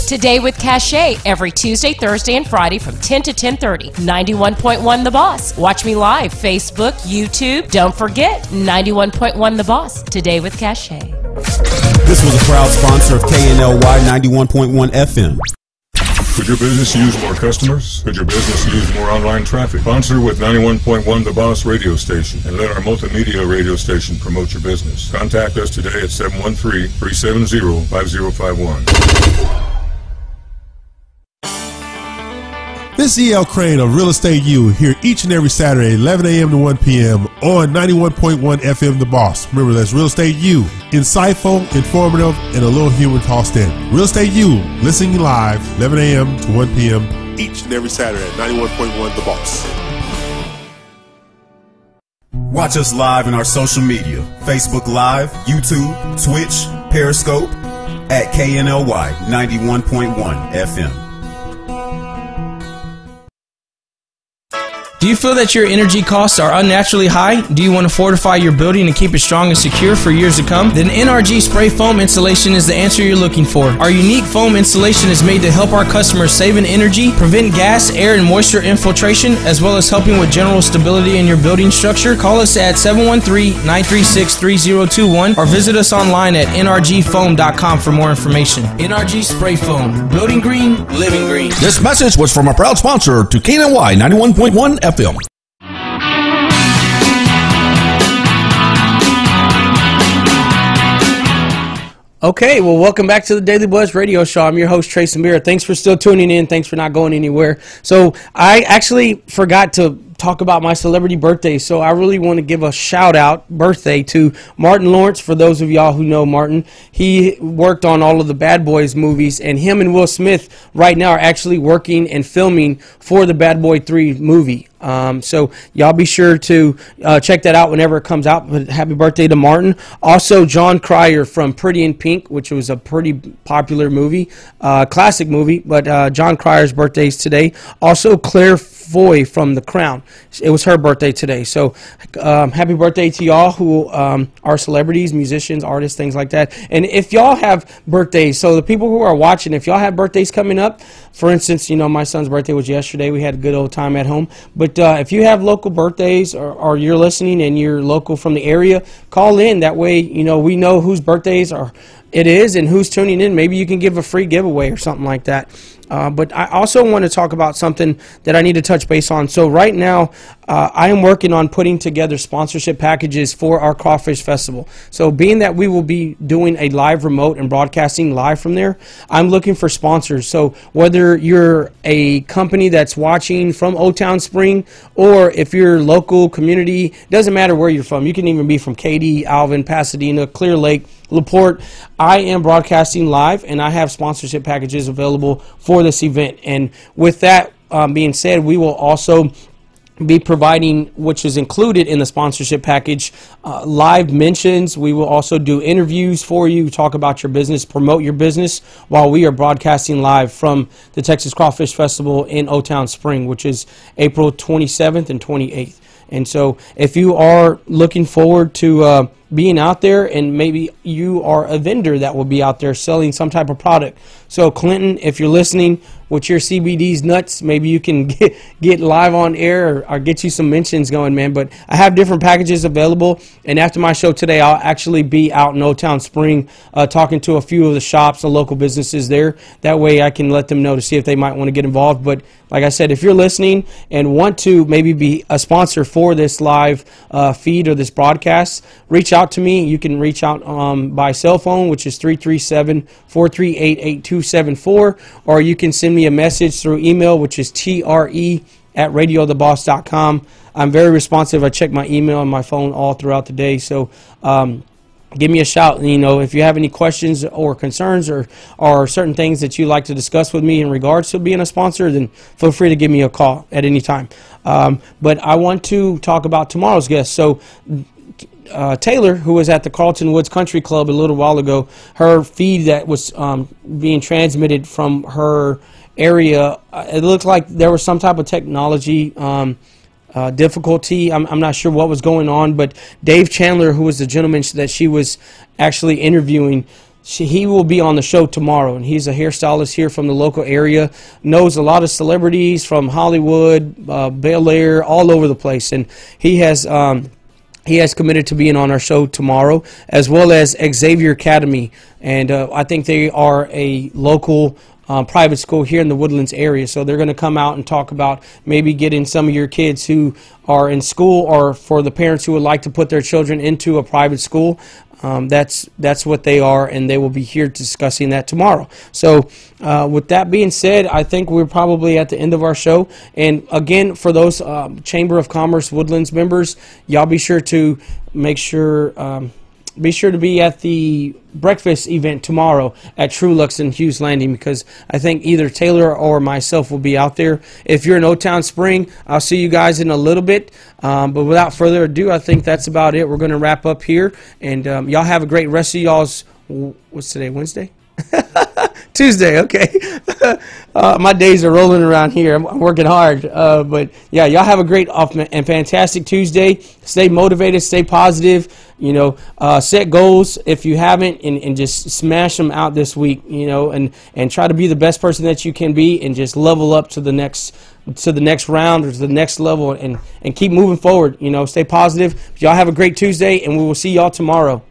Today with Cachet, every Tuesday, Thursday, and Friday from 10 to 10:30. 91.1 The Boss. Watch me live, Facebook, YouTube. Don't forget, 91.1 The Boss. Today with Cachet. This was a proud sponsor of KNLY 91.1 FM. Could your business use more customers? Could your business use more online traffic? Sponsor with 91.1 The Boss radio station and let our multimedia radio station promote your business. Contact us today at 713-370-5051. This is E.L. Crane of Real Estate U here each and every Saturday, 11 a.m. to 1 p.m. on 91.1 FM The Boss. Remember, that's Real Estate U. Insightful, informative, and a little humor tossed in. Real Estate U, listening live, 11 a.m. to 1 p.m. each and every Saturday at 91.1 The Boss. Watch us live in our social media. Facebook Live, YouTube, Twitch, Periscope at KNLY 91.1 FM. Do you feel that your energy costs are unnaturally high? Do you want to fortify your building and keep it strong and secure for years to come? Then NRG Spray Foam Installation is the answer you're looking for. Our unique foam installation is made to help our customers save in energy, prevent gas, air, and moisture infiltration, as well as helping with general stability in your building structure. Call us at 713-936-3021 or visit us online at nrgfoam.com for more information. NRG Spray Foam. Building green, living green. This message was from a proud sponsor to KNLY 91.1 FM. Okay, well, welcome back to the Daily Buzz Radio Show. I'm your host, Trace Samira. Thanks for still tuning in. Thanks for not going anywhere. So I actually forgot to talk about my celebrity birthday, so I really want to give a shout-out birthday to Martin Lawrence. For those of y'all who know Martin, he worked on all of the Bad Boys movies, and him and Will Smith right now are actually working and filming for the Bad Boy 3 movie. So y'all be sure to check that out whenever it comes out. But happy birthday to Martin. Also, John Cryer from Pretty in Pink, which was a pretty popular movie, classic movie, but John Cryer's birthday is today. Also, Claire Foy from The Crown. It was her birthday today. So happy birthday to y'all who are celebrities, musicians, artists, things like that. And if y'all have birthdays, so the people who are watching, if y'all have birthdays coming up, for instance, you know, my son's birthday was yesterday. We had a good old time at home. But if you have local birthdays or you're listening and you're local from the area, call in. That way, you know, we know whose birthdays it is and who's tuning in. Maybe you can give a free giveaway or something like that. But I also want to talk about something that I need to touch base on. So right now, I am working on putting together sponsorship packages for our Crawfish Festival. So being that we will be doing a live remote and broadcasting live from there, I'm looking for sponsors. So whether you're a company that's watching from Old Town Spring, or if you're local community, doesn't matter where you're from. You can even be from Katy, Alvin, Pasadena, Clear Lake, LaPorte. I am broadcasting live, and I have sponsorship packages available for this event. And with that being said, we will also be providing, which is included in the sponsorship package, live mentions. We will also do interviews for you, talk about your business, promote your business while we are broadcasting live from the Texas Crawfish Festival in Old Town Spring, which is April 27th and 28th. And so if you are looking forward to being out there, and maybe you are a vendor that will be out there selling some type of product. So Clinton, if you're listening with your CBD's nuts, maybe you can get live on air or get you some mentions going, man. But I have different packages available, and after my show today, I'll actually be out in Old Town Spring talking to a few of the shops, the local businesses there. That way I can let them know to see if they might want to get involved. But like I said, if you're listening and want to maybe be a sponsor for this live feed or this broadcast, reach out to me. You can reach out by cell phone, which is 337-438-8274, or you can send me a message through email, which is tre@radiotheboss.com. I'm very responsive. I check my email and my phone all throughout the day. So give me a shout. You know, if you have any questions or concerns or certain things that you'd like to discuss with me in regards to being a sponsor, then feel free to give me a call at any time. But I want to talk about tomorrow's guest. So Taylor, who was at the Carlton Woods Country Club a little while ago, her feed that was being transmitted from her area, it looked like there was some type of technology difficulty. I'm not sure what was going on, but Dave Chandler, who was the gentleman that she was actually interviewing, he will be on the show tomorrow, and he's a hairstylist here from the local area, knows a lot of celebrities from Hollywood, Bel Air, all over the place, and he has committed to being on our show tomorrow, as well as Xavier Academy, and I think they are a local private school here in the Woodlands area. So they're going to come out and talk about maybe getting some of your kids who are in school, or for the parents who would like to put their children into a private school. That's what they are, and they will be here discussing that tomorrow. So with that being said, I think we're probably at the end of our show. And again, for those Chamber of Commerce Woodlands members, y'all be sure to be at the breakfast event tomorrow at Trulux and Hughes Landing, because I think either Taylor or myself will be out there. If you're in Old Town Spring, I'll see you guys in a little bit. But without further ado, I think that's about it. We're going to wrap up here, and y'all have a great rest of y'all's, what's today, Wednesday? Tuesday. Okay. My days are rolling around here. I'm working hard. But yeah, y'all have a great and fantastic Tuesday. Stay motivated. Stay positive. You know, set goals if you haven't, and just smash them out this week. You know, and try to be the best person that you can be, and just level up to the next round or to the next level, and keep moving forward. You know, stay positive. Y'all have a great Tuesday, and we will see y'all tomorrow.